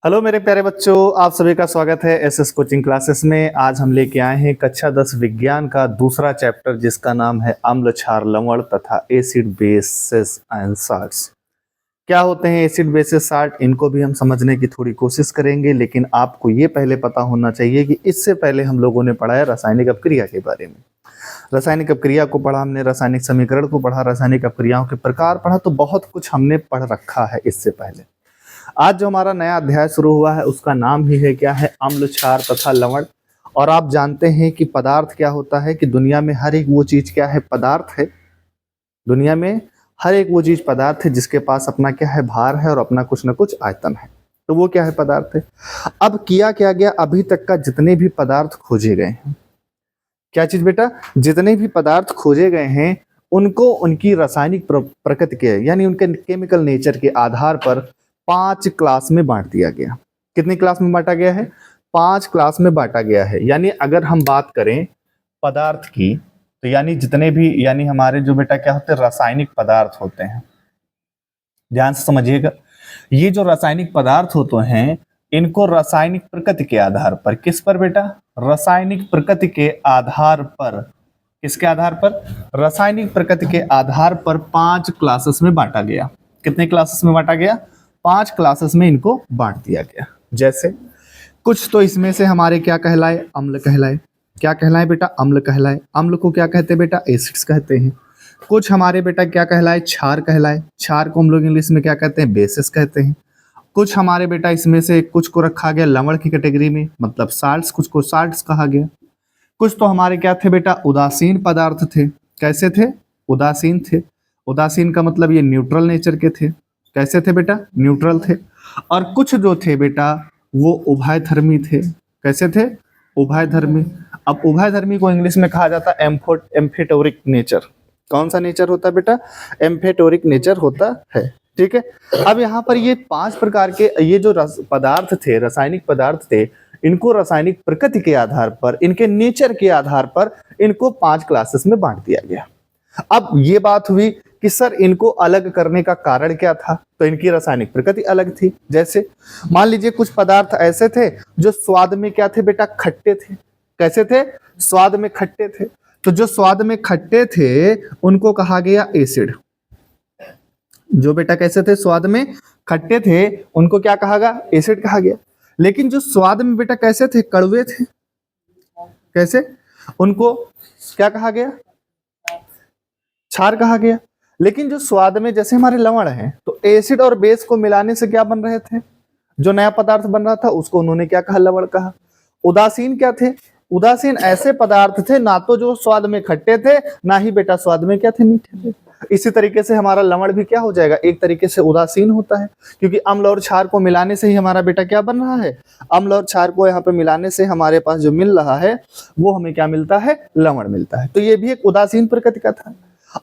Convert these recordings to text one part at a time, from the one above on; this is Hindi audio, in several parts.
हेलो मेरे प्यारे बच्चों, आप सभी का स्वागत है एसएस कोचिंग क्लासेस में। आज हम लेके आए हैं कक्षा 10 विज्ञान का दूसरा चैप्टर जिसका नाम है अम्ल क्षार लवण तथा एसिड बेसेस एंड साल्ट्स। क्या होते हैं एसिड बेसेस साल्ट, इनको भी हम समझने की थोड़ी कोशिश करेंगे, लेकिन आपको ये पहले पता होना चाहिए कि इससे पहले हम लोगों ने पढ़ा है रासायनिक अपक्रिया के बारे में। रासायनिक अपक्रिया को पढ़ा हमने, रासायनिक समीकरण को पढ़ा, रासायनिक अपक्रियाओं के प्रकार पढ़ा, तो बहुत कुछ हमने पढ़ रखा है इससे पहले। आज जो हमारा नया अध्याय शुरू हुआ है उसका नाम ही है क्या है, अम्ल क्षार तथा लवण। और आप जानते हैं कि पदार्थ क्या होता है, कि दुनिया में हर एक वो चीज क्या है, पदार्थ है। दुनिया में हर एक वो चीज पदार्थ है जिसके पास अपना क्या है, भार है और अपना कुछ ना कुछ आयतन है, तो वो क्या है, पदार्थ है। अब किया क्या गया, अभी तक का जितने भी पदार्थ खोजे गए हैं, क्या चीज बेटा, जितने भी पदार्थ खोजे गए हैं उनको उनकी रासायनिक प्रकृति के यानी उनके केमिकल नेचर के आधार पर 5 क्लास में बांट दिया गया। कितनी क्लास में बांटा गया है, 5 क्लास में बांटा गया है। यानी अगर हम बात करें पदार्थ की, तो यानी जितने भी यानी हमारे जो बेटा क्या होते हैं, रासायनिक पदार्थ होते हैं। ध्यान से समझिएगा, ये जो रासायनिक पदार्थ होते हैं इनको रासायनिक प्रकृति के आधार पर, किस पर बेटा, रासायनिक प्रकृति के आधार पर, किसके आधार पर, रासायनिक प्रकृति के आधार पर 5 क्लासेस में बांटा गया। कितने क्लासेस में बांटा गया, 5 क्लासेस में इनको बांट दिया गया। जैसे कुछ तो इसमें से हमारे क्या कहलाए, अम्ल कहलाए। क्या कहलाए बेटा, अम्ल कहलाए। अम्ल को क्या कहते हैं बेटा, एसिड्स कहते हैं। कुछ हमारे बेटा क्या कहलाए, क्षार कहलाए। क्षार को हम लोग इंग्लिश में क्या कहते हैं, बेसिस कहते हैं। कुछ हमारे बेटा इसमें से कुछ को रखा गया लवण की कैटेगरी में, मतलब साल्ट्स, कुछ को साल्ट्स कहा गया। कुछ तो हमारे क्या थे बेटा, उदासीन पदार्थ थे। कैसे थे, उदासीन थे। उदासीन का मतलब ये न्यूट्रल नेचर के थे। कैसे थे बेटा, न्यूट्रल थे। और कुछ जो थे बेटा वो उभयधर्मी थे। कैसे थे, उभयधर्मी। अब उभयधर्मी को इंग्लिश में कहा जाता है एम्फेटोरिक नेचर। कौन सा नेचर होता है बेटा, एम्फेटोरिक नेचर होता है। ठीक है। अब यहाँ पर ये 5 प्रकार के ये जो पदार्थ थे, रासायनिक पदार्थ थे, इनको रासायनिक प्रकृति के आधार पर, इनके नेचर के आधार पर इनको 5 क्लासेस में बांट दिया गया। अब ये बात हुई कि सर इनको अलग करने का कारण क्या था, तो इनकी रासायनिक प्रकृति अलग थी। जैसे मान लीजिए कुछ पदार्थ ऐसे थे जो स्वाद में क्या थे बेटा, खट्टे थे। कैसे थे, स्वाद में खट्टे थे। तो जो स्वाद में खट्टे थे उनको कहा गया एसिड। जो बेटा कैसे थे, स्वाद में खट्टे थे, उनको क्या कहा गया, एसिड कहा गया। लेकिन जो स्वाद में बेटा कैसे थे, कड़वे थे। कैसे, उनको क्या कहा गया, क्षार कहा गया। लेकिन जो स्वाद में जैसे हमारे लवण हैं, तो एसिड और बेस को मिलाने से क्या बन रहे थे, जो नया पदार्थ बन रहा था उसको उन्होंने क्या कहा, लवण कहा। उदासीन क्या थे, उदासीन ऐसे पदार्थ थे ना तो जो स्वाद में खट्टे थे, ना ही बेटा स्वाद में क्या थे, मीठे थे। इसी तरीके से हमारा लवण भी क्या हो जाएगा, एक तरीके से उदासीन होता है, क्योंकि अम्ल और क्षार को मिलाने से ही हमारा बेटा क्या बन रहा है, अम्ल और क्षार को यहाँ पे मिलाने से हमारे पास जो मिल रहा है वो हमें क्या मिलता है, लवण मिलता है। तो ये भी एक उदासीन प्रकृति का था।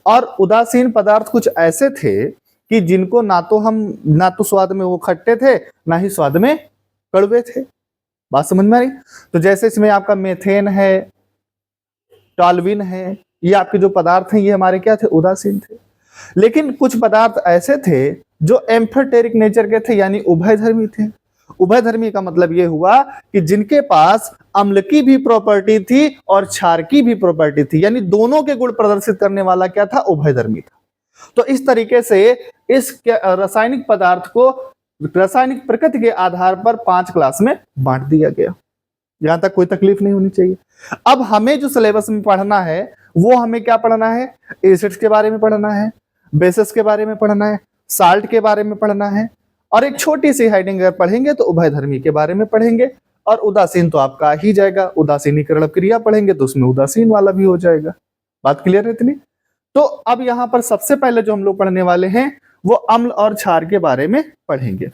और उदासीन पदार्थ कुछ ऐसे थे कि जिनको ना तो स्वाद में वो खट्टे थे, ना ही स्वाद में कड़वे थे। बात समझ में आ रही। तो जैसे इसमें आपका मेथेन है, टॉल्विन है, ये आपके जो पदार्थ हैं ये हमारे क्या थे, उदासीन थे। लेकिन कुछ पदार्थ ऐसे थे जो एम्फेटेरिक नेचर के थे, यानी उभयधर्मी थे। उभयधर्मी का मतलब ये हुआ कि जिनके पास अम्ल की भी प्रॉपर्टी थी और क्षार की भी प्रॉपर्टी थी, यानी दोनों के गुण प्रदर्शित करने वाला क्या था, उभयधर्मी था। तो इस तरीके से इस रासायनिक पदार्थ को रासायनिक प्रकृति के आधार पर 5 क्लास में बांट दिया गया। यहां तक कोई तकलीफ नहीं होनी चाहिए। अब हमें जो सिलेबस में पढ़ना है वो हमें क्या पढ़ना है, एसिड्स के बारे में पढ़ना है, बेसिस के बारे में पढ़ना है, साल्ट के बारे में पढ़ना है, और एक छोटी सी हेडिंग अगर पढ़ेंगे तो उभयधर्मी के बारे में पढ़ेंगे। और उदासीन तो आपका आ ही जाएगा, उदासीनीकरण क्रिया पढ़ेंगे तो उसमें उदासीन वाला भी हो जाएगा। बात क्लियर है इतनी। तो अब यहाँ पर सबसे पहले जो हम लोग पढ़ने वाले हैं वो अम्ल और क्षार के बारे में पढ़ेंगे।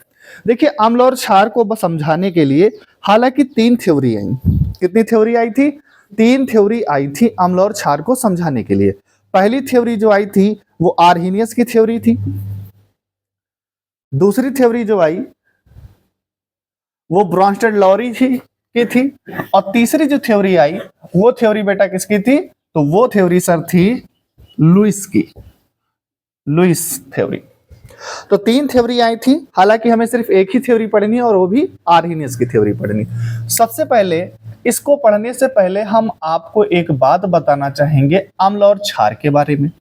देखिए अम्ल और क्षार को समझाने के लिए हालांकि 3 थ्योरी आई। कितनी थ्योरी आई थी, 3 थ्योरी आई थी अम्ल और क्षार को समझाने के लिए। पहली थ्योरी जो आई थी वो आर्हेनियस की थ्योरी थी। दूसरी थ्योरी जो आई वो ब्रॉन्स्टेड लॉरी की थी। और तीसरी जो थ्योरी आई वो थ्योरी बेटा किसकी थी, तो वो थ्योरी सर थी लुईस की, लुईस थ्योरी। तो 3 थ्योरी आई थी, हालांकि हमें सिर्फ एक ही थ्योरी पढ़नी है और वो भी आर्हेनियस की थ्योरी पढ़नी। सबसे पहले इसको पढ़ने से पहले हम आपको एक बात बताना चाहेंगे अम्ल और क्षार के बारे में।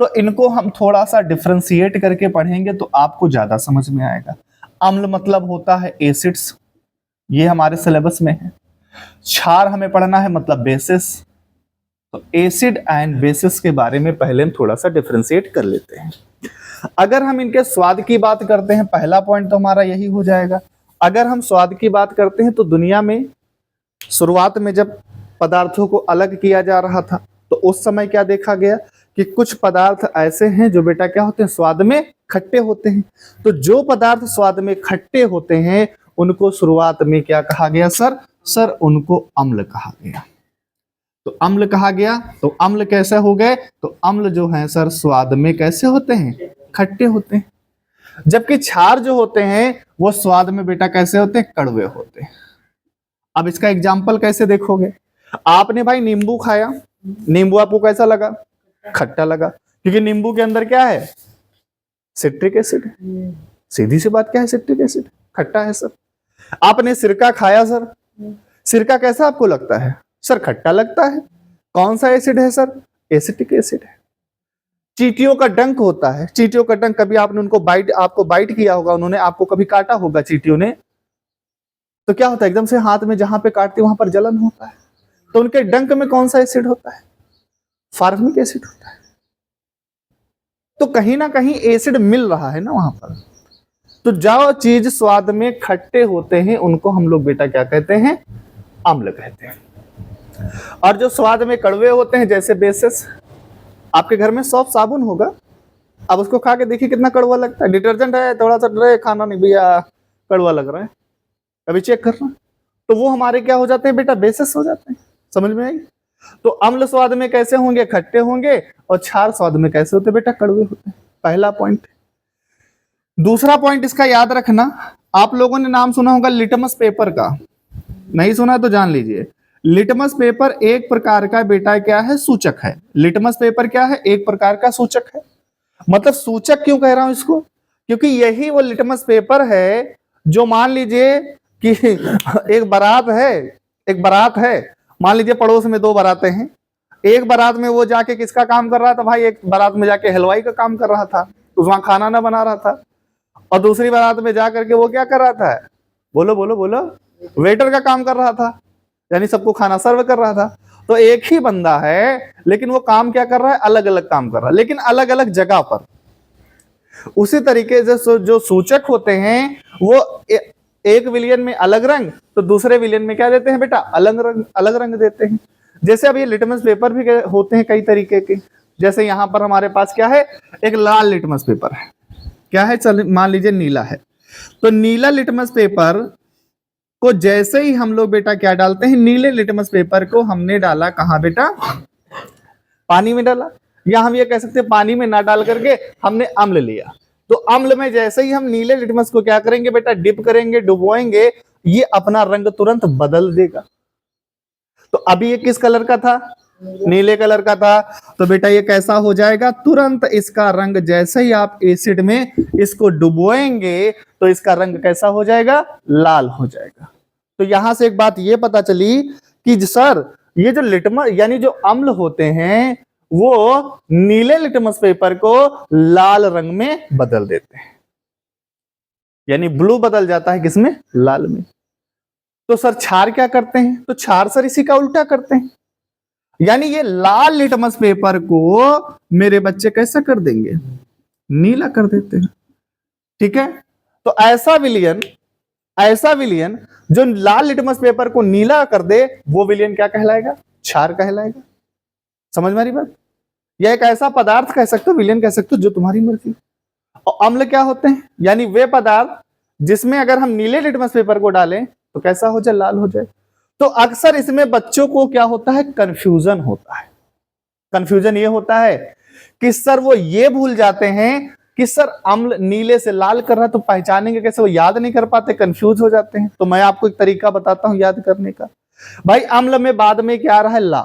तो इनको हम थोड़ा सा डिफरेंशिएट करके पढ़ेंगे तो आपको ज्यादा समझ में आएगा। अम्ल मतलब होता है एसिड्स, ये हमारे सिलेबस में है। क्षार हमें पढ़ना है मतलब बेसिस। तो एसिड एंड बेसिस के बारे में पहले हम थोड़ा सा डिफरेंशिएट कर लेते हैं। अगर हम इनके स्वाद की बात करते हैं, पहला पॉइंट तो हमारा यही हो जाएगा। अगर हम स्वाद की बात करते हैं तो दुनिया में शुरुआत में जब पदार्थों को अलग किया जा रहा था तो उस समय क्या देखा गया कि कुछ पदार्थ ऐसे हैं जो बेटा क्या होते हैं, स्वाद में खट्टे होते हैं। तो जो पदार्थ स्वाद में खट्टे होते हैं उनको शुरुआत में क्या कहा गया सर उनको अम्ल कहा गया। तो अम्ल कहा गया। तो अम्ल कैसे हो गए, तो अम्ल जो है सर स्वाद में कैसे होते हैं, खट्टे होते हैं। जबकि क्षार जो होते हैं वो स्वाद में बेटा कैसे होते हैं, कड़वे होते हैं। अब इसका एग्जाम्पल कैसे देखोगे, आपने भाई नींबू खाया, नींबू आपको कैसा लगा, खट्टा लगा, क्योंकि नींबू के अंदर क्या है, सिट्रिक एसिड है। सीधी सी बात क्या है, सिट्रिक एसिड, खट्टा है सर। आपने सिरका खाया सर, सिरका कैसा आपको लगता है सर, खट्टा लगता है। कौन सा एसिड है सर, एसिटिक एसिड है। चींटियों का डंक होता है, चींटियों का डंक, कभी आपने उनको आपको बाइट किया होगा, उन्होंने आपको कभी काटा होगा चींटियों ने, तो क्या होता है, एकदम से हाथ में जहां पे काटते वहां पर जलन होता है। तो उनके डंक में कौन सा एसिड होता है, फॉर्मिक एसिड होता है। तो कहीं ना कहीं एसिड मिल रहा है ना वहां पर। तो जो चीज स्वाद में खट्टे होते हैं उनको हम लोग बेटा क्या कहते हैं, अम्ल कहते हैं। और जो स्वाद में कड़वे होते हैं, जैसे बेसिस, आपके घर में सॉफ्ट साबुन होगा, अब उसको खा के देखिए कितना कड़वा लगता है। डिटर्जेंट है, थोड़ा सा डरे खाना नहीं भैया कड़वा लग रहा है, कभी चेक करना, तो वो हमारे क्या हो जाते हैं बेटा, बेसिस हो जाते हैं। समझ में आई। तो अम्ल स्वाद में कैसे होंगे, खट्टे होंगे, और क्षार स्वाद में कैसे होते बेटा, कड़वे होते हैं। पहला पॉइंट। दूसरा पॉइंट इसका याद रखना, आप लोगों ने नाम सुना होगा लिटमस पेपर का, नहीं सुना तो जान लीजिए। लिटमस पेपर एक प्रकार का बेटा क्या है, सूचक है। लिटमस पेपर क्या है, एक प्रकार का सूचक है। मतलब सूचक क्यों कह रहा हूं इसको, क्योंकि यही वो लिटमस पेपर है जो मान लीजिए कि एक बारात है, मान लीजिए पड़ोस में 2 बारातें हैं। एक बारात में वो जाके किसका काम कर रहा था भाई, एक बारात में जाके हलवाई का काम कर रहा था, तो वहां खाना ना बना रहा था। और दूसरी बारात में जाकर के वो क्या कर रहा था, बोलो बोलो बोलो, वेटर का काम कर रहा था, यानी सबको खाना सर्व कर रहा था। तो एक ही बंदा है लेकिन वो काम क्या कर रहा है, अलग अलग काम कर रहा है, लेकिन अलग अलग जगह पर। उसी तरीके से जो सूचक होते हैं वो एक विलियन में अलग रंग, तो दूसरे विलियन में क्या देते हैं बेटा, अलग रंग देते हैं। जैसे अब ये लिटमस पेपर भी होते हैं कई तरीके के। जैसे यहां पर हमारे पास क्या है, एक लाल लिटमस पेपर है, क्या है, चल मान लीजिए नीला है। तो नीला लिटमस पेपर को जैसे ही हम लोग बेटा क्या डालते हैं, नीले लिटमस पेपर को हमने डाला कहां बेटा, पानी में डाला, या हम ये कह सकते हैं पानी में ना डाल करके हमने अम्ल लिया। तो अम्ल में जैसे ही हम नीले लिटमस को क्या करेंगे बेटा, डिप करेंगे, डुबोएंगे, ये अपना रंग तुरंत बदल देगा। तो अभी ये किस कलर का था, नीले कलर का था, तो बेटा ये कैसा हो जाएगा, तुरंत इसका रंग, जैसे ही आप एसिड में इसको डुबोएंगे तो इसका रंग कैसा हो जाएगा, लाल हो जाएगा। तो यहां से एक बात ये पता चली कि सर ये जो लिटमस यानी जो अम्ल होते हैं वो नीले लिटमस पेपर को लाल रंग में बदल देते हैं, यानी ब्लू बदल जाता है किसमें, लाल में। तो सर क्षार क्या करते हैं, तो क्षार सर इसी का उल्टा करते हैं, यानी ये लाल लिटमस पेपर को मेरे बच्चे कैसा कर देंगे, नीला कर देते हैं। ठीक है। तो ऐसा विलियन जो लाल लिटमस पेपर को नीला कर दे वो विलियन क्या कहलाएगा, क्षार कहलाएगा। समझ में आ रही बात। यह एक ऐसा पदार्थ कह सकते हो, विलियन कह सकते हो, जो तुम्हारी मर्जी। और अम्ल क्या होते हैं, यानी वे पदार्थ जिसमें अगर हम नीले लिटमस पेपर को डालें तो कैसा हो जाए, लाल हो जाए। तो अक्सर इसमें बच्चों को क्या होता है, कंफ्यूजन होता है। कंफ्यूजन ये होता है कि सर वो ये भूल जाते हैं कि सर अम्ल नीले से लाल कर रहा है, तो पहचानेंगे कैसे, वो याद नहीं कर पाते, कंफ्यूज हो जाते हैं। तो मैं आपको एक तरीका बताता हूं याद करने का। भाई अम्ल में बाद में क्या आ रहा है, ला,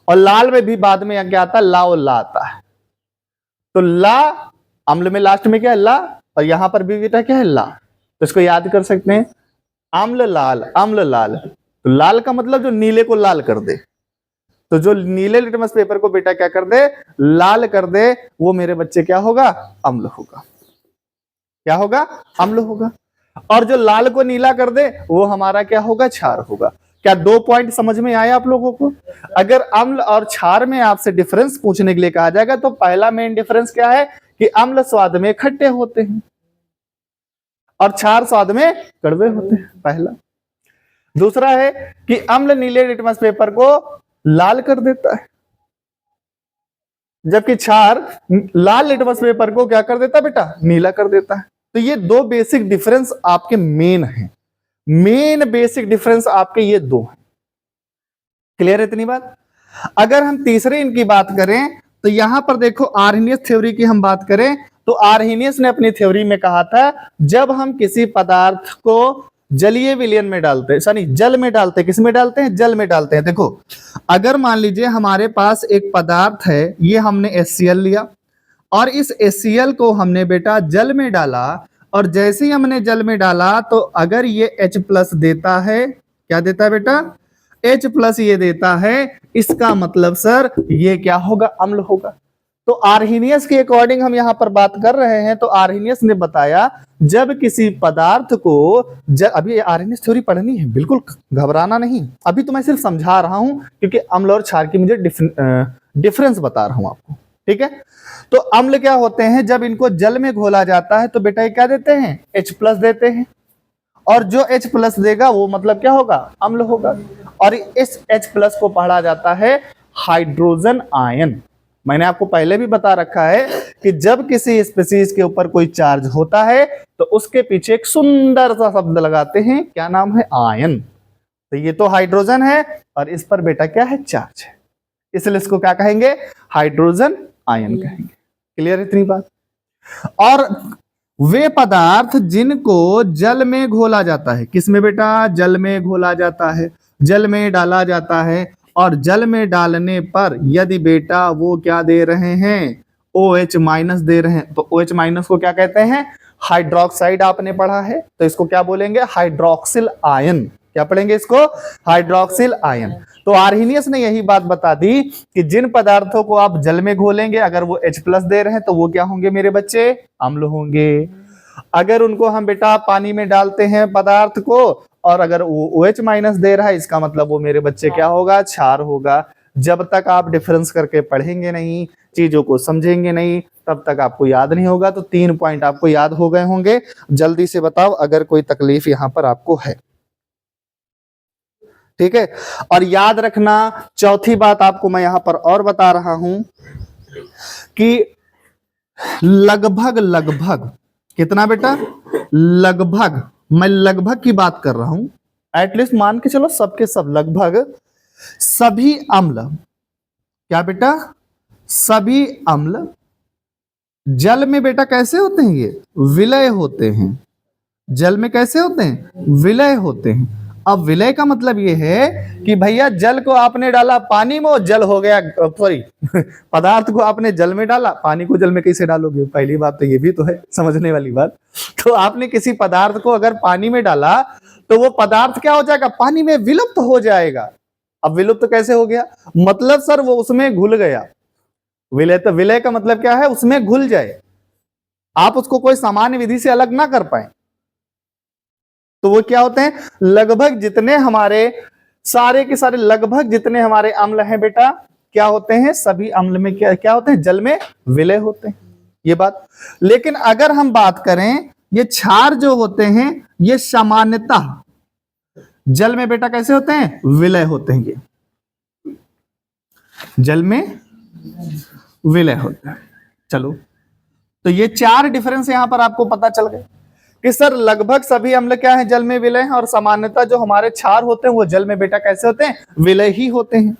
और लाल में भी बाद में क्या आता है, ला और ला आता है। तो ला अम्ल में लास्ट में क्या है, ला, और यहां पर भी बेटा क्या है, ला। तो इसको याद कर सकते हैं, अम्ल लाल, अम्ल लाल। तो लाल का मतलब जो नीले को लाल कर दे, तो जो नीले लिटमस पेपर को बेटा क्या कर दे, लाल कर दे, वो मेरे बच्चे क्या होगा, अम्ल होगा। क्या होगा, अम्ल होगा। और जो लाल को नीला कर दे वो हमारा क्या होगा, क्षार होगा। क्या 2 पॉइंट समझ में आया आप लोगों को? अगर अम्ल और क्षार में आपसे डिफरेंस पूछने के लिए कहा जाएगा तो पहला मेन डिफरेंस क्या है कि अम्ल स्वाद में खट्टे होते हैं और क्षार स्वाद में कड़वे होते हैं, पहला। दूसरा है कि अम्ल नीले लिटमस पेपर को लाल कर देता है, जबकि क्षार लाल लिटमस पेपर को क्या कर देता है बेटा, नीला कर देता है। तो ये 2 बेसिक डिफरेंस आपके मेन हैं, मेन बेसिक डिफरेंस आपके ये 2 हैं। क्लियर है इतनी बात? अगर हम तीसरे इनकी बात करें तो यहां पर देखो, आर्हेनियस थ्योरी की हम बात करें तो आर्हेनियस ने अपनी थ्योरी में कहा था, जब हम किसी पदार्थ को जलीय विलयन में डालते हैं, सॉरी जल में डालते हैं, किस में डालते हैं, जल में डालते हैं। देखो अगर मान लीजिए हमारे पास एक पदार्थ है, ये हमने HCl लिया और इस HCl को हमने बेटा जल में डाला, और जैसे ही हमने जल में डाला तो अगर ये H+ देता है, क्या देता है बेटा, H+ ये देता है, इसका मतलब सर ये क्या होगा, अम्ल होगा। तो आर्हेनियस के अकॉर्डिंग हम यहां पर बात कर रहे हैं, तो आर्हेनियस ने बताया जब किसी पदार्थ को अभी आर्हेनियस थ्योरी पढ़नी है, बिल्कुल घबराना नहीं, अभी तो मैं सिर्फ समझा रहा हूं क्योंकि अम्ल और क्षार की मुझे डिफरेंस बता रहा हूं आपको, ठीक है। तो अम्ल क्या होते हैं, जब इनको जल में घोला जाता है तो बेटा ये क्या देते हैं, H+ देते हैं, और जो H+ देगा वो मतलब क्या होगा, अम्ल होगा। और इस H+ को पढ़ा जाता है हाइड्रोजन आयन। मैंने आपको पहले भी बता रखा है कि जब किसी स्पीशीज के ऊपर कोई चार्ज होता है तो उसके पीछे एक सुंदर सा शब्द लगाते हैं, क्या नाम है, आयन। तो ये तो हाइड्रोजन है और इस पर बेटा क्या है, चार्ज है, इसलिए इसको क्या कहेंगे, हाइड्रोजन आयन कहेंगे। क्लियर इतनी बात? और वे पदार्थ जिनको जल में घोला जाता है, किसमें बेटा, जल में घोला जाता है, जल में डाला जाता है, और जल में डालने पर यदि बेटा वो क्या दे रहे हैं, OH- दे रहे हैं, तो OH- को क्या कहते हैं, हाइड्रोक्साइड। आपने पढ़ा है तो इसको क्या बोलेंगे, हाइड्रोक्सिल आयन। क्या पढ़ेंगे इसको, हाइड्रोक्सिल आयन। तो आर्हेनियस ने यही बात बता दी कि जिन पदार्थों को आप जल में घोलेंगे अगर वो H+ दे रहे हैं तो वो क्या होंगे मेरे बच्चे, अम्ल होंगे। अगर उनको हम बेटा पानी में डालते हैं पदार्थ को और अगर वो OH- दे रहा है, इसका मतलब वो मेरे बच्चे क्या होगा, क्षार होगा। जब तक आप डिफरेंस करके पढ़ेंगे नहीं, चीजों को समझेंगे नहीं, तब तक आपको याद नहीं होगा। तो 3 पॉइंट आपको याद हो गए होंगे। जल्दी से बताओ अगर कोई तकलीफ यहां पर आपको है, ठीक है। और याद रखना, चौथी बात आपको मैं यहां पर और बता रहा हूं कि लगभग लगभग कितना बेटा, लगभग, मैं लगभग की बात कर रहा हूं, एटलीस्ट मान के चलो सबके सब, लगभग सभी अम्ल, क्या बेटा, सभी अम्ल जल में बेटा कैसे होते हैं, ये विलय होते हैं। जल में कैसे होते हैं, विलय होते हैं। अब विलय का मतलब ये है कि भैया जल को आपने डाला पानी में, जल हो गया, सॉरी पदार्थ को आपने जल में डाला, पानी को जल में कैसे डालोगे, पहली बात तो ये भी तो है समझने वाली बात। तो आपने किसी पदार्थ को अगर पानी में डाला तो वो पदार्थ क्या हो जाएगा, पानी में विलुप्त हो जाएगा। अब विलुप्त कैसे हो गया, मतलब सर वो उसमें घुल गया। विलय, तो विलय का मतलब क्या है, उसमें घुल जाए, आप उसको कोई सामान्य विधि से अलग ना कर पाए। तो वो क्या होते हैं, लगभग जितने हमारे सारे के सारे, लगभग जितने हमारे अम्ल हैं बेटा, क्या होते हैं, सभी अम्ल में क्या होते हैं, जल में विलय होते हैं, ये बात। लेकिन अगर हम बात करें, ये क्षार जो होते हैं ये सामान्यतः जल में बेटा कैसे होते हैं, विलय होते हैं, ये जल में विलय होते हैं। चलो, तो ये 4 डिफरेंस यहां पर आपको पता चल गए कि सर लगभग सभी अम्ल क्या है, जल में विलय हैं, और सामान्यतः जो हमारे क्षार होते हैं वो जल में बेटा कैसे होते हैं, विलय ही होते हैं।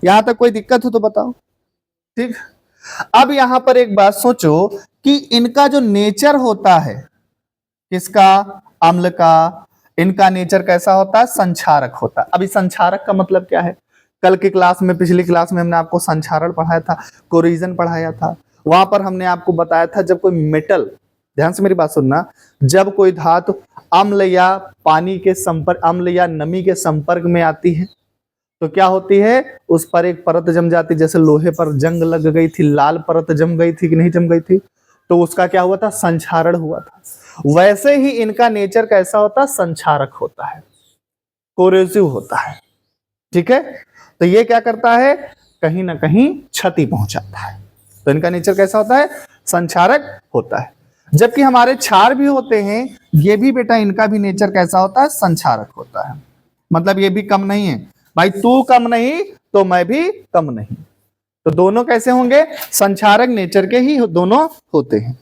यहां तक कोई दिक्कत हो तो बताओ, ठीक। अब यहां पर एक बात सोचो कि इनका जो नेचर होता है, किसका, अम्ल का, इनका नेचर कैसा होता है, संक्षारक होता है। अभी संक्षारक का मतलब क्या है, कल की क्लास में, पिछली क्लास में हमने आपको संक्षारण पढ़ाया था, कोरिजन पढ़ाया था। वहां पर हमने आपको बताया था जब कोई मेटल, ध्यान से मेरी बात सुनना, जब कोई धातु अम्ल या पानी के संपर्क, अम्ल या नमी के संपर्क में आती है तो क्या होती है, उस पर एक परत जम जाती। जैसे लोहे पर जंग लग गई थी, लाल परत जम गई थी कि नहीं जम गई थी, तो उसका क्या हुआ था, संक्षारण हुआ था। वैसे ही इनका नेचर कैसा होता है, संक्षारक होता है, कोरेसिव होता है। ठीक है, तो ये क्या करता है, कहीं ना कहीं क्षति पहुंचाता है। तो इनका नेचर कैसा होता है, संक्षारक होता है। जबकि हमारे क्षार भी होते हैं, ये भी बेटा इनका भी नेचर कैसा होता है, संक्षारक होता है। मतलब ये भी कम नहीं है भाई, तू कम नहीं तो मैं भी कम नहीं, तो दोनों कैसे होंगे, संक्षारक नेचर के ही दोनों होते हैं।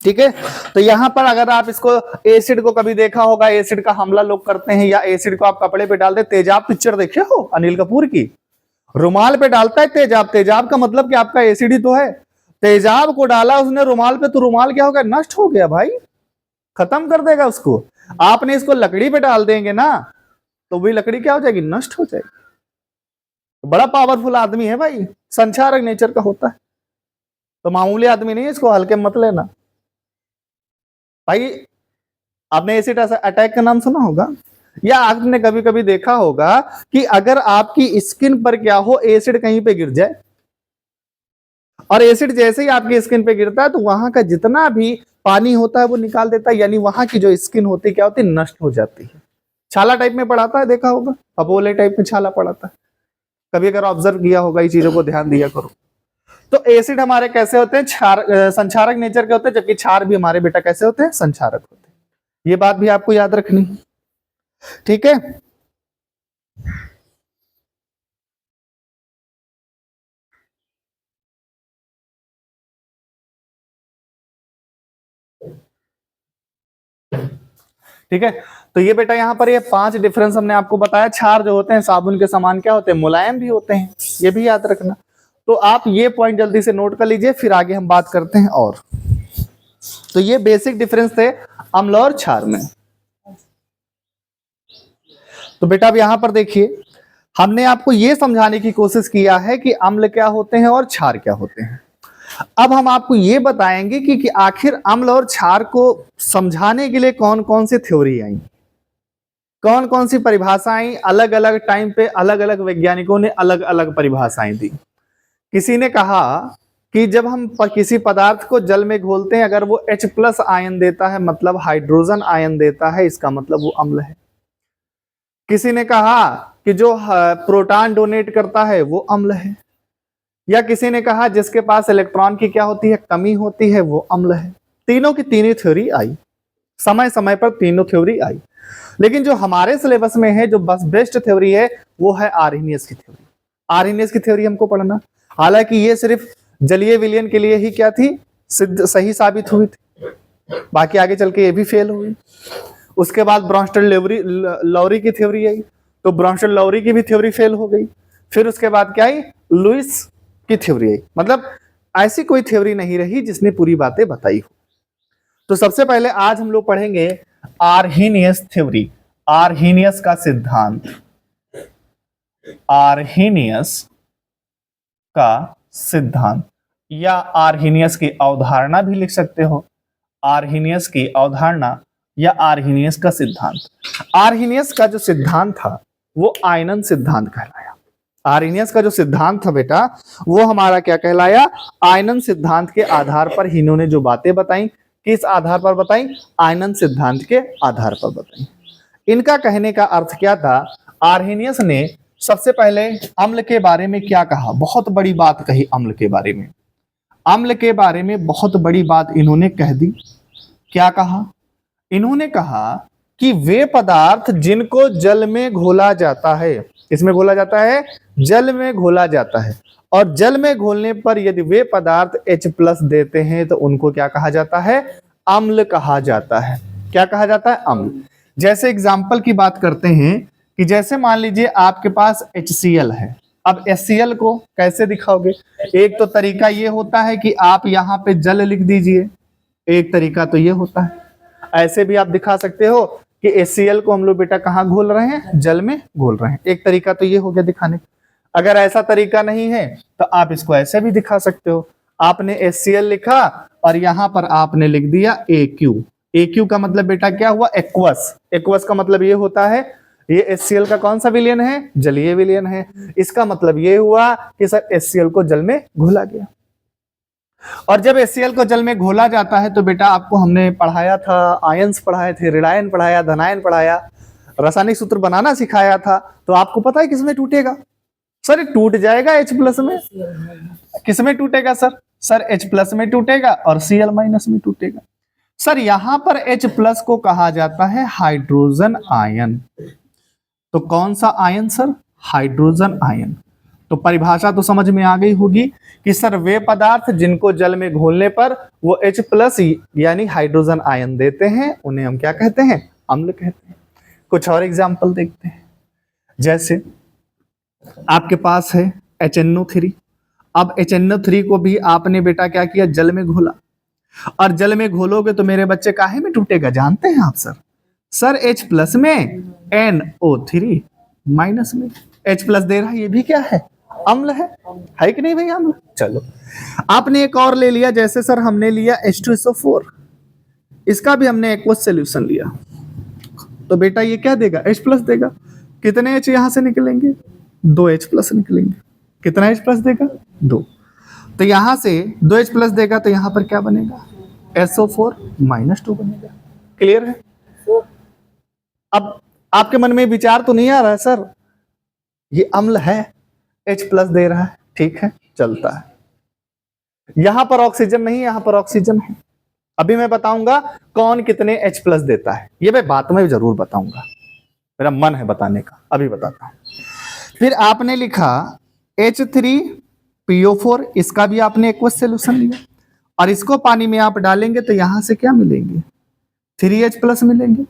ठीक है, तो यहां पर अगर आप इसको एसिड को कभी देखा होगा, एसिड का हमला लोग करते हैं, या एसिड को आप कपड़े पे डाल दे, तेजाब पिक्चर देखे हो अनिल कपूर की, रुमाल पे डालता है तेजाब, तेजाब का मतलब कि आपका एसिड ही तो है। तेजाब को डाला उसने रुमाल पे, तो रुमाल क्या हो गया, नष्ट हो गया भाई, खत्म कर देगा उसको। आपने इसको लकड़ी पे डाल देंगे ना, तो वही लकड़ी क्या हो जाएगी, नष्ट हो जाएगी। बड़ा पावरफुल आदमी है भाई, संक्षारक नेचर का होता है, तो मामूली आदमी नहीं है, इसको हल्के मत लेना भाई। आपने एसिड अटैक का नाम सुना होगा, या आपने कभी कभी देखा होगा कि अगर आपकी स्किन पर क्या हो, एसिड कहीं पे गिर जाए, और एसिड जैसे ही आपकी स्किन पे गिरता है तो वहां का जितना भी पानी होता है वो निकाल देता है, यानी वहां की जो स्किन होती है क्या होती है, नष्ट हो जाती है। छाला टाइप में पड़ाता है, देखा होगा, अपोले टाइप में छाला पड़ाता है, कभी अगर ऑब्जर्व किया होगा, ये चीजों को ध्यान दिया करो। तो एसिड हमारे कैसे होते हैं, संक्षारक नेचर के होते हैं, जबकि क्षार भी हमारे बेटा कैसे होते हैं, संक्षारक होते हैं। ये बात भी आपको याद रखनी है। ठीक है, ठीक है, तो ये बेटा यहाँ पर ये 5 डिफरेंस हमने आपको बताया। क्षार जो होते हैं साबुन के समान क्या होते हैं, मुलायम भी होते हैं, ये भी याद रखना। तो आप ये पॉइंट जल्दी से नोट कर लीजिए, फिर आगे हम बात करते हैं। और तो ये बेसिक डिफरेंस थे अम्ल और क्षार में। तो बेटा अब यहां पर देखिए, हमने आपको ये समझाने की कोशिश किया है कि अम्ल क्या होते हैं और क्षार क्या होते हैं। अब हम आपको ये बताएंगे कि आखिर अम्ल और क्षार को समझाने के लिए कौन कौन सी थ्योरी आई, कौन कौन सी परिभाषाएं, अलग अलग टाइम पे अलग अलग वैज्ञानिकों ने अलग अलग परिभाषाएं दी। किसी ने कहा कि जब हम किसी पदार्थ को जल में घोलते हैं, अगर वो H+ आयन देता है, मतलब हाइड्रोजन आयन देता है, इसका मतलब वो अम्ल है। किसी ने कहा कि जो प्रोटॉन डोनेट करता है वो अम्ल है, या किसी ने कहा जिसके पास इलेक्ट्रॉन की क्या होती है, कमी होती है, वो अम्ल है। तीनों की तीनों थ्योरी आई, समय समय पर तीनों थ्योरी आई, लेकिन जो हमारे सिलेबस में है, जो बस बेस्ट थ्योरी है, वो है आर्हेनियस की थ्योरी। आर्हेनियस की थ्योरी हमको पढ़ना, हालांकि ये सिर्फ जलीय विलयन के लिए ही क्या थी, सिद्ध सही साबित हुई थी, बाकी आगे चल के ये भी फेल हुई। उसके बाद ब्रॉन्स्टन लॉरी की थ्योरी आई, तो ब्रॉन्स्टन लॉरी की भी थ्योरी फेल हो गई। फिर उसके बाद क्या आई, लुईस की थ्योरी आई। मतलब ऐसी कोई थ्योरी नहीं रही जिसने पूरी बातें बताई हो। तो सबसे पहले आज हम लोग पढ़ेंगे आर्हेनियस थ्योरी, आर्हेनियस का सिद्धांत, आर्हेनियस का सिद्धांत, या आर्हेनियस की अवधारणा भी लिख सकते हो, आर्हेनियस की अवधारणा या आर्हेनियस का सिद्धांत। आर्हेनियस का जो सिद्धांत था वो आयनन सिद्धांत कहलाया। आर्हेनियस का जो सिद्धांत था बेटा, वो हमारा क्या कहलाया, आयनन सिद्धांत के आधार पर ही इन्होंने जो बातें बताई, किस आधार पर बताई, आयनन सिद्धांत के आधार पर बताई। इनका कहने का अर्थ क्या था, आर्हेनियस ने सबसे पहले अम्ल के बारे में क्या कहा, बहुत बड़ी बात कही अम्ल के बारे में। अम्ल के बारे में बहुत बड़ी बात इन्होंने कह दी। क्या कहा, इन्होंने कहा कि वे पदार्थ जिनको जल में घोला जाता है, किसमें घोला जाता है, जल में घोला जाता है, और जल में घोलने पर यदि वे पदार्थ H+ देते हैं तो उनको क्या कहा जाता है, अम्ल कहा जाता है। क्या कहा जाता है, अम्ल। जैसे एग्जाम्पल की बात करते हैं कि जैसे मान लीजिए आपके पास HCl है, अब HCl को कैसे दिखाओगे, एक तो तरीका ये होता है कि आप यहाँ पे जल लिख दीजिए, एक तरीका तो ये होता है, ऐसे भी आप दिखा सकते हो कि HCl को हम लोग बेटा कहाँ घोल रहे हैं, जल में घोल रहे हैं, एक तरीका तो ये हो गया दिखाने। अगर ऐसा तरीका नहीं है तो आप इसको ऐसे भी दिखा सकते हो। आपने HCl लिखा और यहां पर आपने लिख दिया AQ। AQ का मतलब बेटा क्या हुआ? एक्वस। एक्वस का मतलब ये होता है, ये HCl का कौन सा विलयन है? जलीय विलयन है। इसका मतलब ये हुआ कि सर HCl को जल में घोला गया। और जब HCl को जल में घोला जाता है तो बेटा आपको हमने पढ़ाया था, आयंस पढ़ाए थे, ऋणायन पढ़ाया, धनायन पढ़ाया, रासायनिक सूत्र बनाना सिखाया था। तो आपको पता है किसमें टूटेगा? सर ये टूट जाएगा H+ में। किसमें टूटेगा सर? सर H+ में टूटेगा और Cl- में टूटेगा। सर यहां पर H+ को कहा जाता है हाइड्रोजन आयन। तो कौन सा आयन सर? Hydrogen ion. तो परिभाषा तो समझ में आ गई होगी कि सर वे पदार्थ जिनको जल में घोलने पर वो H+ यानी हाइड्रोजन आयन देते हैं, उन्हें हम क्या कहते हैं? अम्ल कहते हैं। कुछ और एग्जाम्पल देखते हैं। जैसे आपके पास है HNO3। अब HNO3 को भी आपने बेटा क्या किया? जल में घोला। और जल में घोलोगे तो मेरे बच्चे काहे में टूटेगा जानते हैं आप सर? सर H+ में, NO3- में। H+ दे रहा है, ये भी क्या है? अम्ल है कि नहीं भाई? अम्ल। चलो आपने एक और ले लिया, जैसे सर हमने लिया H2SO4। इसका भी हमने एक्वस सोल्यूशन लिया। तो बेटा ये क्या देगा? H+ देगा। कितने H यहां से निकलेंगे? 2 H+ निकलेंगे। कितना H+ देगा? 2। तो यहां से 2 H+ देगा तो यहां पर क्या बनेगा? SO4- 2 बनेगा। क्लियर है? अब आपके मन में विचार तो नहीं आ रहा है सर, ये अम्ल है, H+ दे रहा है, ठीक है, चलता है। यहां पर ऑक्सीजन नहीं, यहां पर ऑक्सीजन है। अभी मैं बताऊंगा कौन कितने H+ देता है, ये मैं बाद में जरूर बताऊंगा, मेरा मन है बताने का, अभी बताता हूं। फिर आपने लिखा H3PO4, इसका भी आपने एक्वस सॉल्यूशन लिया और इसको पानी में आप डालेंगे तो यहां से क्या मिलेंगे? 3H+ मिलेंगे।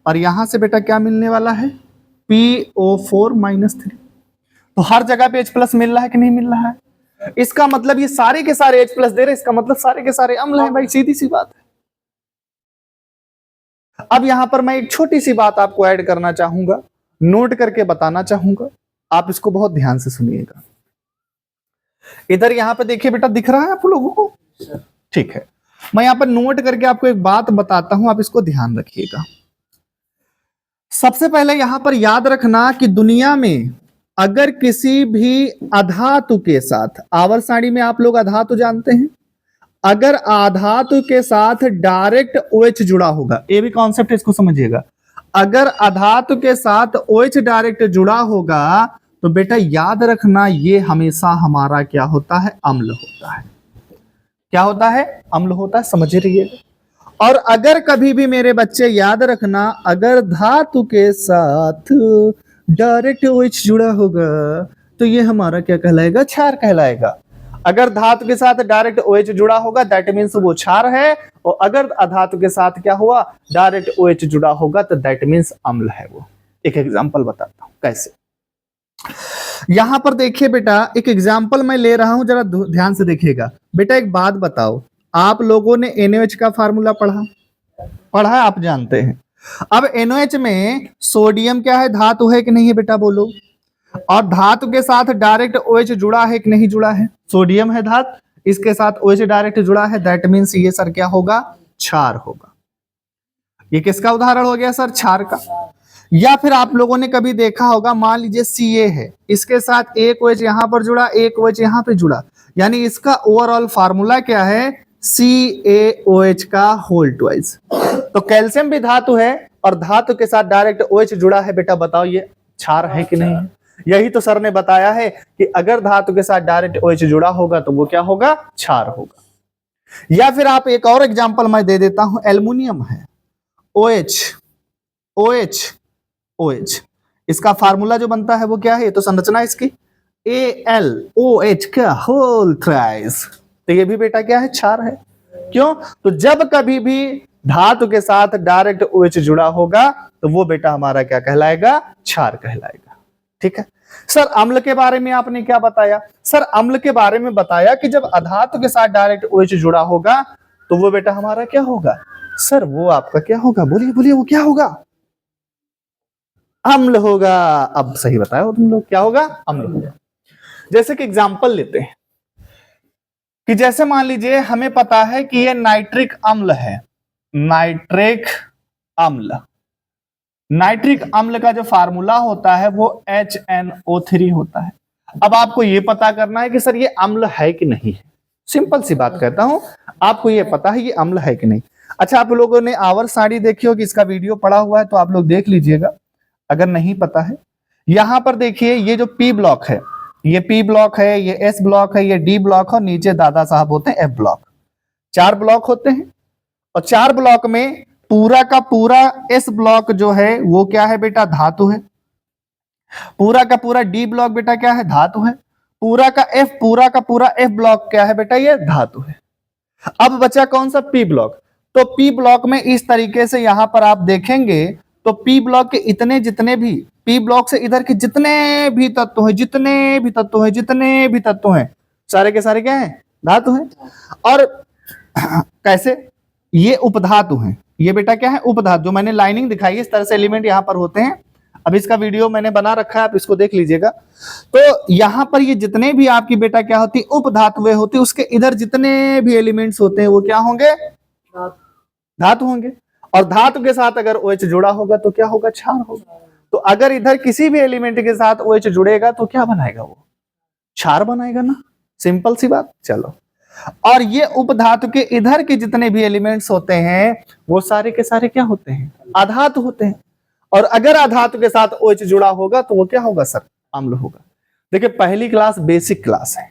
और यहां से बेटा क्या मिलने वाला है? PO4- 3। तो हर जगह पे H+ मिल रहा है कि नहीं मिल रहा है? इसका मतलब ये सारे के सारे H+ दे रहे, इसका मतलब सारे के सारे अम्ल हैं भाई, सीधी सी बात है। अब यहां पर मैं एक छोटी सी बात आपको ऐड करना चाहूंगा, नोट करके बताना चाहूंगा, आप इसको बहुत ध्यान से सुनिएगा। इधर यहां पर देखिए बेटा, दिख रहा है आप लोगों को? ठीक है, मैं यहां पर नोट करके आपको एक बात बताता हूं, आप इसको ध्यान रखिएगा। सबसे पहले यहां पर याद रखना कि दुनिया में अगर किसी भी अधातु के साथ, आवर्त सारणी में आप लोग अधातु जानते हैं, अगर अधातु के साथ डायरेक्ट OH जुड़ा होगा, ये भी कॉन्सेप्ट इसको समझिएगा, अगर अधातु के साथ OH डायरेक्ट जुड़ा होगा तो बेटा याद रखना ये हमेशा हमारा क्या होता है? अम्ल होता है। क्या होता है? अम्ल होता है, समझ रहिएगा। और अगर कभी भी मेरे बच्चे याद रखना, अगर धातु के साथ डायरेक्ट OH जुड़ा होगा तो ये हमारा क्या कहलाएगा? क्षार कहलाएगा। अगर धातु के साथ डायरेक्ट OH जुड़ा होगा दैट मीन्स वो क्षार है, और अगर अधातु के साथ क्या हुआ? डायरेक्ट OH जुड़ा होगा तो दैट मीन्स अम्ल है वो। एक एग्जांपल बताता हूं कैसे। यहां पर देखिए बेटा, एक एग्जांपल मैं ले रहा हूं, जरा ध्यान से देखिएगा। बेटा एक बात बताओ, आप लोगों ने NaOH का फार्मूला पढ़ा है, आप जानते हैं। अब NaOH में सोडियम क्या है? धातु है कि नहीं है बेटा? बोलो। और धातु के साथ डायरेक्ट OH जुड़ा है कि नहीं जुड़ा है? सोडियम है धातु, इसके साथ OH डायरेक्ट जुड़ा है, दैट मीन्स ये सर क्या होगा? क्षार होगा। ये किसका उदाहरण हो गया सर? क्षार का। या फिर आप लोगों ने कभी देखा होगा, मान लीजिए Ca है, इसके साथ एक OH यहां पर जुड़ा, एक OH यहां पे जुड़ा, यानी इसका ओवरऑल फार्मूला क्या है? CaOH का होल ट्वाइस। तो कैल्शियम भी धातु है और धातु के साथ डायरेक्ट OH जुड़ा है, बेटा बताओ ये क्षार है कि नहीं है? यही तो सर ने बताया है कि अगर धातु के साथ डायरेक्ट OH जुड़ा होगा तो वो क्या होगा? क्षार होगा। या फिर आप एक और एग्जांपल मैं दे देता हूं, एल्युमिनियम है, OH OH OH, इसका फार्मूला जो बनता है वो क्या है? ये तो संरचना इसकी AlOH का होल थ्राइस। तो ये भी बेटा क्या है? क्षार है। क्यों? तो जब कभी भी धातु के साथ डायरेक्ट OH जुड़ा होगा तो वो बेटा हमारा क्या कहलाएगा? क्षार कहलाएगा। ठीक है सर। अम्ल के बारे में आपने क्या बताया? सर अम्ल के बारे में बताया कि जब अधातु के साथ डायरेक्ट OH जुड़ा होगा तो वो बेटा हमारा क्या होगा? सर वो आपका क्या होगा? बोलिए बोलिए, वो क्या होगा? अम्ल होगा। अब सही बताया तुम लोग, क्या होगा? अम्ल होगा। जैसे कि एग्जाम्पल लेते हैं कि जैसे मान लीजिए हमें पता है कि ये नाइट्रिक अम्ल है, नाइट्रिक अम्ल, नाइट्रिक अम्ल का जो फार्मूला होता है वो HNO3 होता है। अब आपको ये पता करना है कि सर ये अम्ल है कि नहीं है। सिंपल सी बात कहता हूं, आपको ये पता है ये अम्ल है कि नहीं। अच्छा, आप लोगों ने आवर साड़ी देखी होगी, इसका वीडियो पड़ा हुआ है तो आप लोग देख लीजिएगा अगर नहीं पता है। यहां पर देखिए ये जो P ब्लॉक है, ये P ब्लॉक है, ये S ब्लॉक है, ये D ब्लॉक है और नीचे दादा साहब होते हैं F ब्लॉक। 4 ब्लॉक होते हैं और 4 ब्लॉक में पूरा का पूरा S ब्लॉक जो है वो क्या है बेटा, धातु है। पूरा का पूरा D ब्लॉक बेटा क्या है, धातु है। पूरा का पूरा F ब्लॉक क्या है बेटा, ये धातु है। अब बचा कौन सा, P ब्लॉक। तो P ब्लॉक में इस तरीके से यहां पर आप देखेंगे तो P ब्लॉक के इतने जितने भी, P ब्लॉक से इधर के जितने भी तत्व हैं, जितने भी तत्व हैं सारे के सारे क्या हैं, धातु हैं। और कैसे, ये उपधातु हैं, ये बेटा क्या है, उपधातु। जो मैंने लाइनिंग दिखाई है इस तरह से एलिमेंट यहां पर होते हैं। अब इसका वीडियो मैंने बना रखा है, आप इसको देख लीजिएगा। तो यहां पर ये जितने भी आपकी बेटा क्या होती, उपधातुएं होती, उसके इधर जितने भी एलिमेंट्स होते हैं वो क्या होंगे, धातु होंगे। और धातु के साथ अगर OH जुड़ा होगा तो क्या होगा, क्षार होगा। तो अगर इधर किसी भी एलिमेंट के साथ OH जुड़ेगा तो क्या बनाएगा, वो क्षार बनाएगा ना, सिंपल सी बात। चलो, और ये उपधातु के इधर के जितने भी एलिमेंट्स होते हैं वो सारे के सारे क्या होते हैं, अधातु होते हैं। और अगर अधातु के साथ OH जुड़ा होगा तो वो क्या होगा सर, अम्ल होगा। देखिए पहली क्लास बेसिक क्लास है,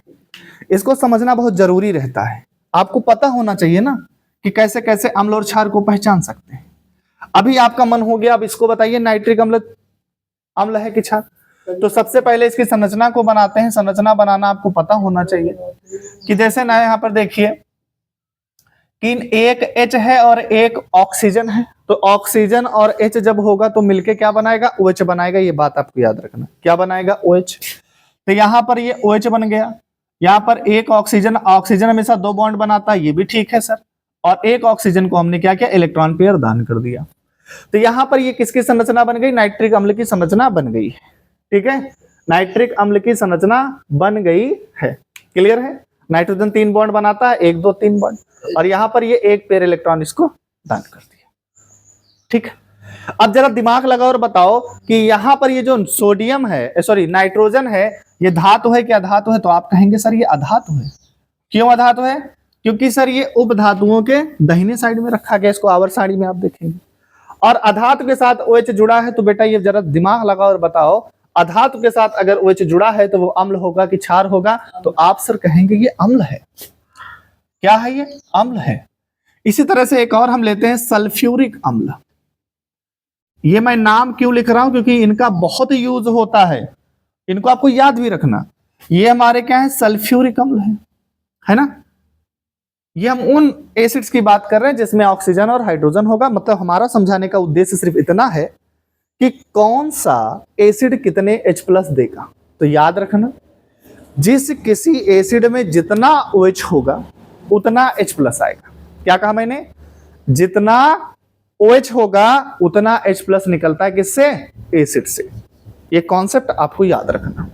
इसको समझना बहुत जरूरी रहता है। आपको पता होना चाहिए ना कि कैसे कैसे अम्ल और क्षार को पहचान सकते हैं। अभी आपका मन हो गया, अब इसको बताइए नाइट्रिक अम्ल अम्ल है कि क्षार। तो सबसे पहले इसकी संरचना को बनाते हैं। संरचना बनाना आपको पता होना चाहिए कि जैसे ना यहाँ पर देखिए कि एक H है और एक ऑक्सीजन है। तो ऑक्सीजन और H जब होगा तो मिलके क्या बनाएगा, OH बनाएगा। ये बात आपको याद रखना, क्या बनाएगा, OH। तो यहाँ पर ये OH बन गया। यहाँ पर एक ऑक्सीजन, ऑक्सीजन हमेशा 2 बॉन्ड बनाता है, ये भी ठीक है सर। और एक ऑक्सीजन को हमने क्या किया, इलेक्ट्रॉन पेयर दान कर दिया। तो यहाँ पर ये किसकी संरचना बन गई, नाइट्रिक अम्ल की संरचना बन गई है। ठीक है, नाइट्रिक अम्ल की संरचना बन गई है। क्लियर है, नाइट्रोजन 3 बॉन्ड बनाता है, 1 2 3 बॉन्ड, और यहाँ पर ये एक पेयर इलेक्ट्रॉन इसको दान कर दिया। ठीक है, अब जरा दिमाग लगाओ और बताओ कि यहाँ पर ये जो सोडियम है, सॉरी नाइट्रोजन है, ये धातु है क्या, धातु है। तो आप कहेंगे सर ये अधातु है। क्यों अधातु है, क्योंकि सर ये उपधातुओं के दाहिने साइड में रखा गया। इसको आवर सारणी में आप देखेंगे। और अधातु के साथ OH जुड़ा है तो बेटा ये जरा दिमाग लगाओ और बताओ, अधातु के साथ अगर OH जुड़ा है तो वो अम्ल होगा कि क्षार होगा। तो आप सर कहेंगे ये अम्ल है। क्या है, ये अम्ल है। इसी तरह से एक और हम लेते हैं सल्फ्यूरिक अम्ल। ये मैं नाम क्यों लिख रहा हूं, क्योंकि इनका बहुत यूज होता है, इनको आपको याद भी रखना। ये हमारे क्या है, सल्फ्यूरिक अम्ल है ना। ये हम उन एसिड्स की बात कर रहे हैं जिसमें ऑक्सीजन और हाइड्रोजन होगा। मतलब हमारा समझाने का उद्देश्य सिर्फ इतना है कि कौन सा एसिड कितने H+ देगा। तो याद रखना, जिस किसी एसिड में जितना OH होगा उतना H+ आएगा। क्या कहा मैंने, जितना OH होगा उतना H+ निकलता है किससे, एसिड से। ये कॉन्सेप्ट आपको याद रखना।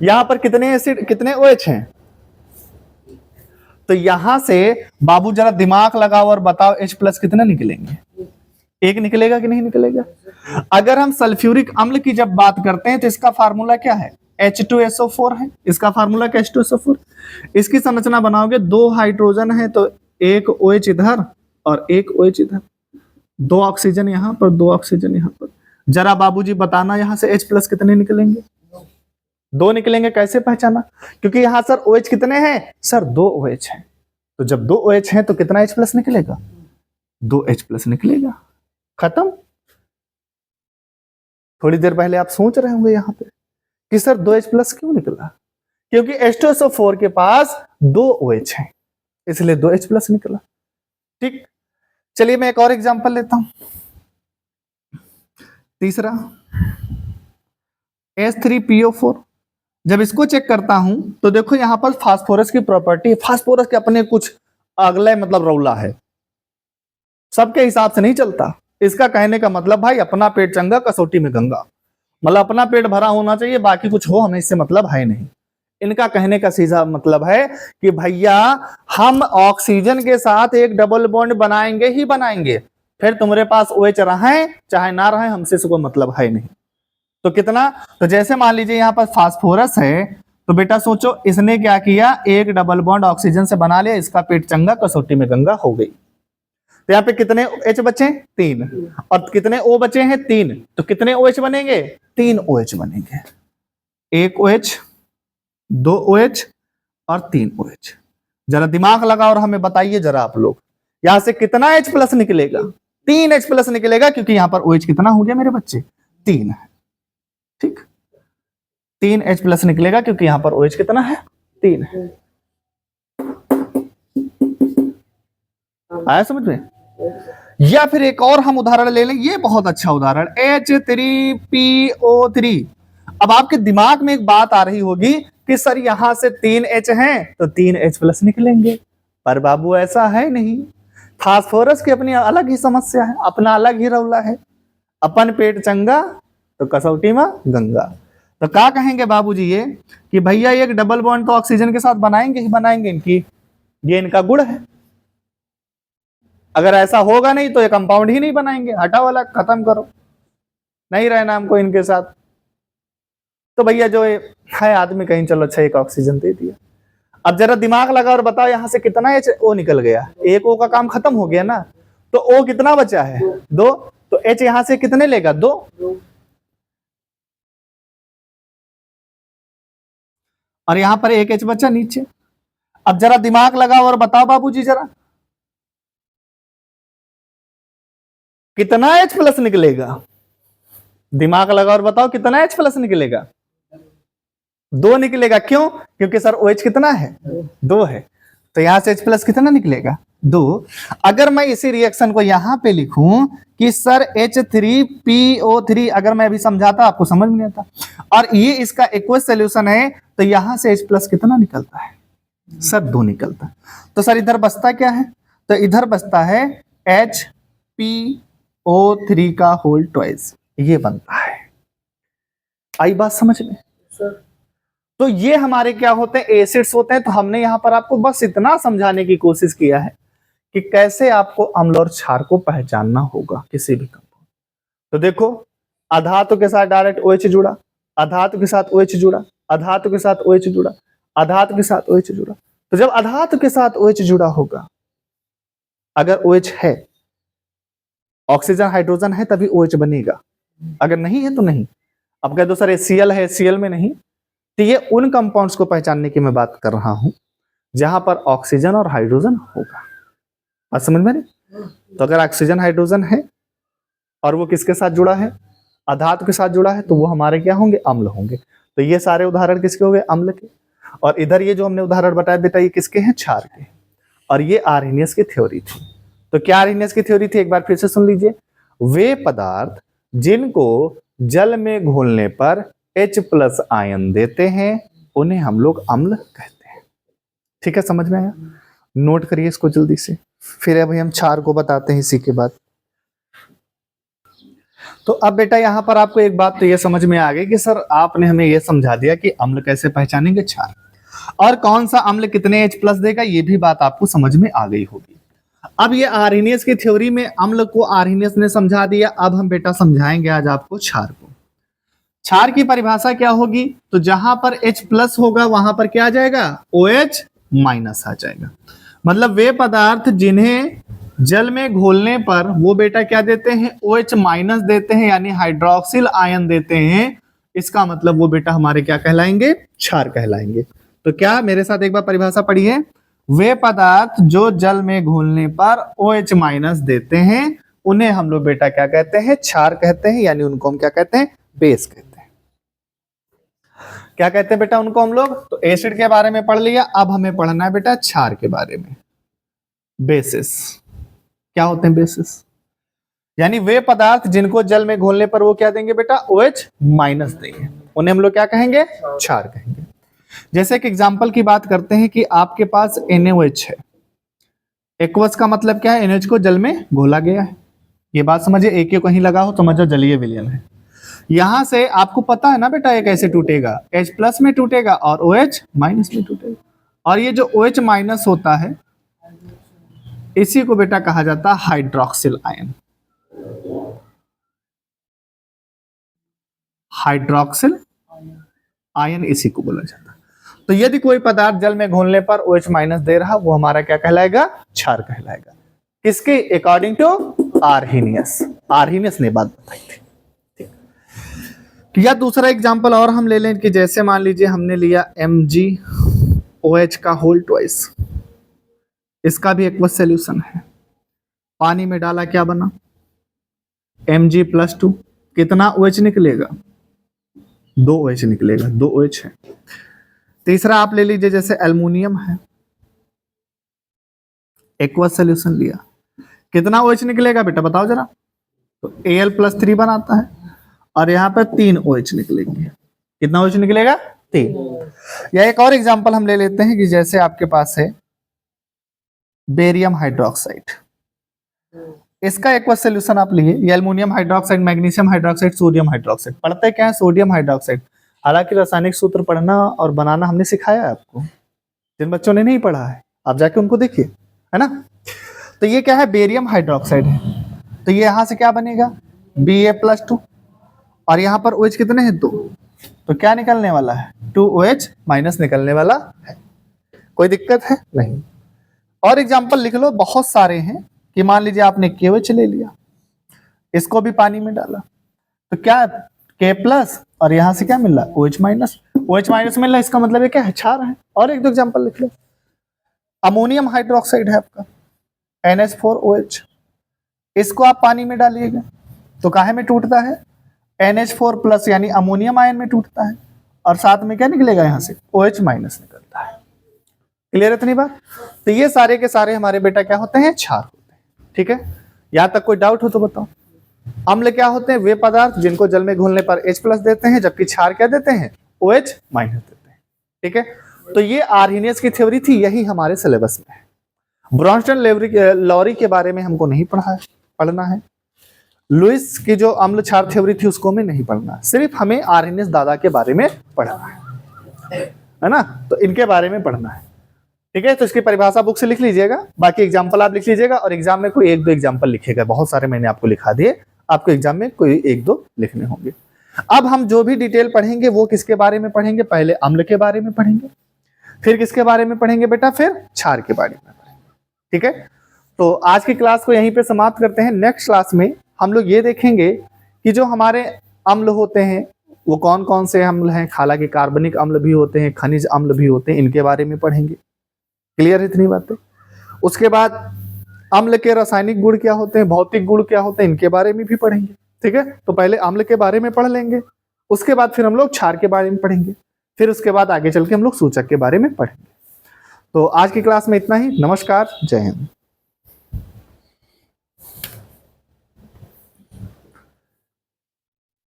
यहां पर कितने एसिड कितने OH हैं, तो यहां से बाबू जरा दिमाग लगाओ और बताओ H+ कितने निकलेंगे, एक निकलेगा कि नहीं निकलेगा। अगर हम सल्फ्यूरिक अम्ल की जब बात करते हैं तो इसका फार्मूला क्या है, H2SO4 है। इसका फार्मूला क्या, H2SO4। इसकी संरचना बनाओगे, 2 हाइड्रोजन है तो 1 OH इधर और 1 OH इधर, 2 ऑक्सीजन यहां पर, 2 ऑक्सीजन यहां पर। जरा बाबूजी बताना यहां से H+ कितने निकलेंगे, 2 निकलेंगे। कैसे पहचाना, क्योंकि यहां सर OH कितने हैं, सर 2 OH हैं। तो जब 2 OH हैं तो कितना H+ निकलेगा, 2 H+ निकलेगा। खत्म। थोड़ी देर पहले आप सोच रहे होंगे यहां पे कि सर 2 H+ क्यों निकला, क्योंकि H2SO4 के पास 2 OH हैं, इसलिए 2 H+ निकला। ठीक, चलिए मैं एक और एग्जांपल लेता हूं। तीसरा H3PO4। जब इसको चेक करता हूं तो देखो यहां पर फास्फोरस की प्रॉपर्टी, फास्फोरस के अपने कुछ अगले मतलब रौला है, सबके हिसाब से नहीं चलता। इसका कहने का मतलब भाई अपना पेट चंगा कसौटी में गंगा। मतलब अपना पेट भरा होना चाहिए, बाकी कुछ हो हमें इससे मतलब है नहीं। इनका कहने का सीधा मतलब है कि भैया हम ऑक्सीजन के साथ एक डबल बॉन्ड बनाएंगे ही बनाएंगे, फिर तुम्हारे पास OH रहे चाहे ना रहे हमसे इसको मतलब है नहीं। तो कितना, तो जैसे मान लीजिए यहाँ पर फास्फोरस है, तो बेटा सोचो इसने क्या किया, एक डबल बॉन्ड ऑक्सीजन से बना लिया, इसका पेट चंगा कसौटी में गंगा हो गई। तो यहाँ पे कितने H बचे, 3, और कितने O बचे हैं, 3, तो कितने OH बनेंगे, 3 OH बनेंगे, 1 OH, 2 OH और 3 OH। जरा दिमाग लगा और हमें बताइए जरा आप लोग, यहां से कितना H प्लस निकलेगा, 3 H प्लस निकलेगा, क्योंकि यहां पर OH कितना हो गया मेरे बच्चे, 3 है। ठीक, 3 H प्लस निकलेगा क्योंकि यहां पर OH कितना है, 3 है। आया समझ में? या फिर एक और हम उदाहरण ले लें, ये बहुत अच्छा उदाहरण, H3PO3। अब आपके दिमाग में एक बात आ रही होगी कि सर यहां से 3 H हैं तो 3 H प्लस निकलेंगे, पर बाबू ऐसा है नहीं। फास्फोरस की अपनी अलग ही समस्या है, अपना अलग ही रौला है, अपन पेट चंगा तो कसौटी में गंगा। तो क्या कहेंगे बाबूजी ये कि भैया एक डबल बॉन्ड तो ऑक्सीजन के साथ बनाएंगे ही बनाएंगे, इनकी ये इनका गुण है, अगर ऐसा होगा नहीं तो ये कंपाउंड ही नहीं बनाएंगे, हटा वाला खत्म करो, नहीं रहना हमको इनके साथ। तो भैया जो है आदमी कहीं चलो अच्छा एक ऑक्सीजन दे दिया। अब जरा दिमाग लगा और बताओ यहां से कितना O निकल गया, एक O का काम खत्म हो गया ना, तो O कितना बचा है, 2, तो H यहां से कितने लेगा, 2, और यहां पर एक H बचा नीचे। अब जरा दिमाग लगाओ और बताओ बाबूजी जरा कितना H प्लस निकलेगा, दिमाग लगाओ और बताओ कितना H प्लस निकलेगा, 2 निकलेगा। क्यों, क्योंकि सर OH कितना है, 2 है, तो यहां से H प्लस कितना निकलेगा, 2। अगर मैं इसी रिएक्शन को यहां पे लिखूं कि सर H3PO3, अगर मैं अभी समझाता आपको समझ में नहीं आता, और ये इसका एक्वस सोल्यूशन है, तो यहां से H प्लस कितना निकलता है, सर 2 निकलता है। तो सर इधर बचता क्या है, तो इधर बचता है HPO3 का होल ट्वाइस, ये बनता है। आई बात समझ में? तो ये हमारे क्या होते हैं, एसिड्स होते हैं। तो हमने यहां पर आपको बस इतना समझाने की कोशिश किया है कि कैसे आपको अम्ल और क्षार को पहचानना होगा किसी भी कंपाउंड। तो देखो अधातु के साथ डायरेक्ट OH जुड़ा, अधातु के साथ OH जुड़ा, अधातु के साथ OH जुड़ा, अधातु के साथ OH जुड़ा। तो जब अधातु के साथ OH जुड़ा होगा, अगर OH है, ऑक्सीजन हाइड्रोजन है तभी OH बनेगा, अगर नहीं है तो नहीं। अब कह दो सर HCl है, HCl में नहीं, तो ये उन कंपाउंड्स को पहचानने की मैं बात कर रहा हूं जहां पर ऑक्सीजन और हाइड्रोजन होगा। बात समझ में नहीं? तो अगर ऑक्सीजन हाइड्रोजन है और वो किसके साथ जुड़ा है, अधातु के साथ जुड़ा है, तो वो हमारे क्या होंगे, अम्ल होंगे। तो ये सारे उदाहरण किसके हो गए, अम्ल के। और इधर ये जो हमने उदाहरण बताया बेटा, ये किसके हैं, क्षार के। और ये आर्हेनियस की थ्योरी थी। तो क्या आर्हेनियस की थ्योरी थी, एक बार फिर से सुन लीजिए। वे पदार्थ जिनको जल में घोलने पर H प्लस आयन देते हैं उन्हें हम लोग अम्ल कहते हैं। ठीक है, समझ में आया? नोट करिए इसको जल्दी से, फिर अभी हम क्षार को बताते हैं इसी के बाद। तो अब बेटा यहां पर आपको एक बात तो ये समझ में आ गई कि सर आपने हमें ये समझा दिया कि अम्ल कैसे पहचानेंगे, क्षार, और कौन सा अम्ल कितने H प्लस देगा, ये भी बात आपको समझ में आ गई होगी। अब ये आर्हेनियस की थ्योरी में अम्ल को आर्हेनियस ने समझा दिया। अब हम बेटा समझाएंगे आज आपको क्षार को। क्षार की परिभाषा क्या होगी, तो जहां पर H प्लस होगा वहां पर क्या आ जाएगा, OH माइनस आ जाएगा। मतलब वे पदार्थ जिन्हें जल में घोलने पर वो बेटा क्या देते हैं, OH माइनस देते हैं, यानी हाइड्रोक्सिल आयन देते हैं। इसका मतलब वो बेटा हमारे क्या कहलाएंगे, क्षार कहलाएंगे। तो क्या मेरे साथ एक बार परिभाषा पढ़िए, वे पदार्थ जो जल में घोलने पर OH माइनस देते हैं उन्हें हम लोग बेटा क्या कहते हैं, क्षार कहते हैं, यानी उनको हम क्या कहते हैं, बेस कहते हैं। क्या कहते हैं बेटा उनको हम लोग, तो एसिड के बारे में पढ़ लिया, अब हमें पढ़ना है बेटा क्षार के बारे में। बेसिस क्या होते हैं, बेसिस यानी वे पदार्थ जिनको जल में घोलने पर वो क्या देंगे बेटा, OH माइनस देंगे, उन्हें हम लोग क्या कहेंगे, क्षार कहेंगे। जैसे एक एग्जांपल की बात करते हैं कि आपके पास NaOH है। एक्वस का मतलब क्या है, NH को जल में घोला गया है। ये बात समझिए, एक कहीं लगा हो तो समझो जलीय विलयन है। यहां से आपको पता है ना बेटा ये कैसे टूटेगा, H प्लस में टूटेगा और OH माइनस में टूटेगा। और ये जो OH माइनस होता है इसी को बेटा कहा जाता है हाइड्रोक्सिल आयन। हाइड्रोक्सिल आयन इसी को बोला जाता है। तो यदि कोई पदार्थ जल में घुलने पर OH माइनस दे रहा, वो हमारा क्या कहलाएगा, क्षार कहलाएगा। किसके अकॉर्डिंग टू आर्हेनियस। आर्हेनियस ने बात बताई थी। या दूसरा एग्जांपल और हम ले लें कि जैसे मान लीजिए हमने लिया MgOH का होल ट्वाइस, इसका भी एक्वस सॉल्यूशन है, पानी में डाला क्या बना Mg+2, कितना OH निकलेगा, 2 OH निकलेगा, 2 OH है। तीसरा आप ले लीजिए जैसे एल्युमिनियम है, एक्वस सॉल्यूशन लिया, कितना OH निकलेगा बेटा बताओ जरा, तो Al+3 बनाता है और यहाँ पर 3 OH निकलेंगे, कितना OH निकलेगा 3। या एक और एग्जांपल हम ले लेते हैं कि जैसे आपके पास है बेरियम हाइड्रोक्साइड, इसका एक्वस सॉल्यूशन आप लिए, ये aluminium hydroxide, magnesium hydroxide, sodium hydroxide. पढ़ते क्या है सोडियम हाइड्रोक्साइड, हालांकि रासायनिक सूत्र पढ़ना और बनाना हमने सिखाया है आपको, जिन बच्चों ने नहीं पढ़ा है आप जाके उनको देखिए, है ना। तो ये क्या है, बेरियम हाइड्रोक्साइड है, तो ये यहां से क्या बनेगा Ba+2 और यहाँ पर OH कितने हैं 2, तो क्या निकलने वाला है 2OH माइनस निकलने वाला है। कोई दिक्कत है नहीं। और एग्जांपल लिख लो, बहुत सारे हैं कि मान लीजिए आपने KOH ले लिया, इसको भी पानी में डाला, तो क्या K+ और यहां से क्या मिल रहा OH माइनस, OH माइनस मिल रहा है, इसका मतलब ये क्या है, क्षार है। और एक दो एग्जांपल लिख लो, अमोनियम हाइड्रोक्साइड है आपका NH4OH, इसको आप पानी में डालिएगा तो काहे में टूटता है NH4+ यानी अमोनियम आयन में टूटता है, और साथ में क्या निकलेगा यहाँ से OH माइनस निकलता है। क्लियर है इतनी बात। तो ये सारे के सारे हमारे बेटा क्या होते हैं, क्षार होते हैं। ठीक है, यहां तक कोई डाउट हो तो बताओ। अम्ल क्या होते हैं, वे पदार्थ जिनको जल में घुलने पर H+ देते हैं, जबकि क्षार क्या देते हैं OH माइनस देते हैं। ठीक है, तो ये आर्हेनियस की थ्योरी थी, यही हमारे सिलेबस में है। ब्रॉन्स्टन लॉरी के बारे में हमको नहीं पढ़ना है, लुइस की जो अम्ल क्षार थ्योरी थी उसको हमें नहीं पढ़ना, सिर्फ हमें आर्हेनियस दादा के बारे में पढ़ना है ना, तो इनके बारे में पढ़ना है। ठीक है, तो इसकी परिभाषा बुक से लिख लीजिएगा, बाकी एग्जाम्पल आप लिख लीजिएगा, और एग्जाम में कोई 1-2 एग्जाम्पल लिखेगा, बहुत सारे मैंने आपको लिखा दिए, आपको एग्जाम में कोई 1-2 लिखने होंगे। अब हम जो भी डिटेल पढ़ेंगे वो किसके बारे में पढ़ेंगे, पहले अम्ल के बारे में पढ़ेंगे, फिर किसके बारे में पढ़ेंगे बेटा, फिर क्षार के बारे में पढ़ेंगे। ठीक है, तो आज की क्लास को यहीं पे समाप्त करते हैं। नेक्स्ट क्लास में हम लोग ये देखेंगे कि जो हमारे अम्ल होते हैं वो कौन कौन से अम्ल हैं, हालांकि कार्बनिक अम्ल भी होते हैं, खनिज अम्ल भी होते हैं, इनके बारे में पढ़ेंगे। क्लियर है इतनी बातें। उसके बाद अम्ल के रासायनिक गुण क्या होते हैं, भौतिक गुण क्या होते हैं, इनके बारे में भी पढ़ेंगे। ठीक है, तो पहले अम्ल के बारे में पढ़ लेंगे, उसके बाद फिर हम लोग क्षार के बारे में पढ़ेंगे, फिर उसके बाद आगे चल के हम लोग सूचक के बारे में पढ़ेंगे। तो आज की क्लास में इतना ही। नमस्कार, जय हिंद।